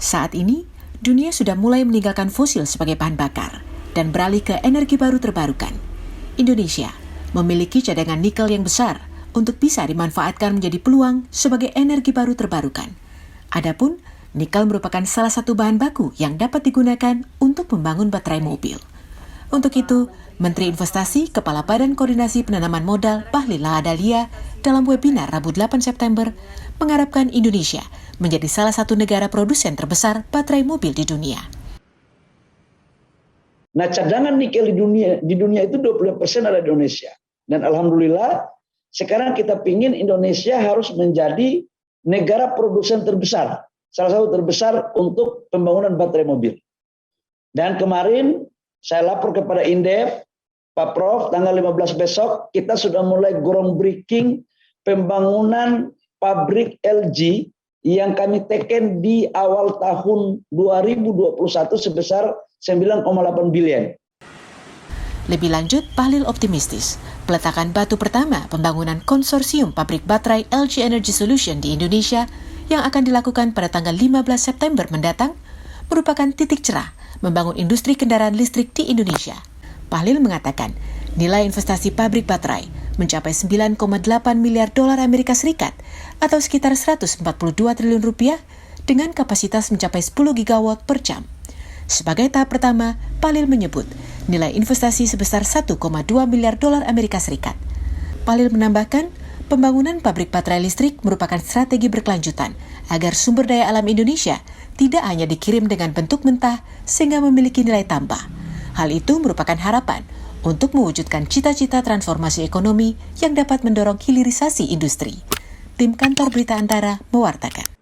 Saat ini, dunia sudah mulai meninggalkan fosil sebagai bahan bakar dan beralih ke energi baru terbarukan. Indonesia memiliki cadangan nikel yang besar untuk bisa dimanfaatkan menjadi peluang sebagai energi baru terbarukan. Adapun, nikel merupakan salah satu bahan baku yang dapat digunakan untuk membangun baterai mobil. Untuk itu, Menteri Investasi Kepala Badan Koordinasi Penanaman Modal Bahlil Lahadalia dalam webinar Rabu 8 September mengharapkan Indonesia menjadi salah satu negara produsen terbesar baterai mobil di dunia. Nah, cadangan nikel di dunia itu 20% ada di Indonesia. Dan alhamdulillah sekarang kita pingin Indonesia harus menjadi negara produsen terbesar, salah satu terbesar untuk pembangunan baterai mobil. Dan kemarin saya lapor kepada Indef, Pak Prof, tanggal 15 besok kita sudah mulai groundbreaking pembangunan pabrik LG yang kami teken di awal tahun 2021 sebesar 9,8 billion. Lebih lanjut, Bahlil optimistis peletakan batu pertama pembangunan konsorsium pabrik baterai LG Energy Solution di Indonesia yang akan dilakukan pada tanggal 15 September mendatang merupakan titik cerah membangun industri kendaraan listrik di Indonesia. Bahlil mengatakan nilai investasi pabrik baterai mencapai 9,8 miliar dolar Amerika Serikat atau sekitar 142 triliun rupiah dengan kapasitas mencapai 10 gigawatt per jam. Sebagai tahap pertama, Bahlil menyebut nilai investasi sebesar 1,2 miliar dolar Amerika Serikat. Bahlil menambahkan, pembangunan pabrik baterai listrik merupakan strategi berkelanjutan agar sumber daya alam Indonesia tidak hanya dikirim dengan bentuk mentah sehingga memiliki nilai tambah. Hal itu merupakan harapan untuk mewujudkan cita-cita transformasi ekonomi yang dapat mendorong hilirisasi industri. Tim Kantor Berita Antara mewartakan.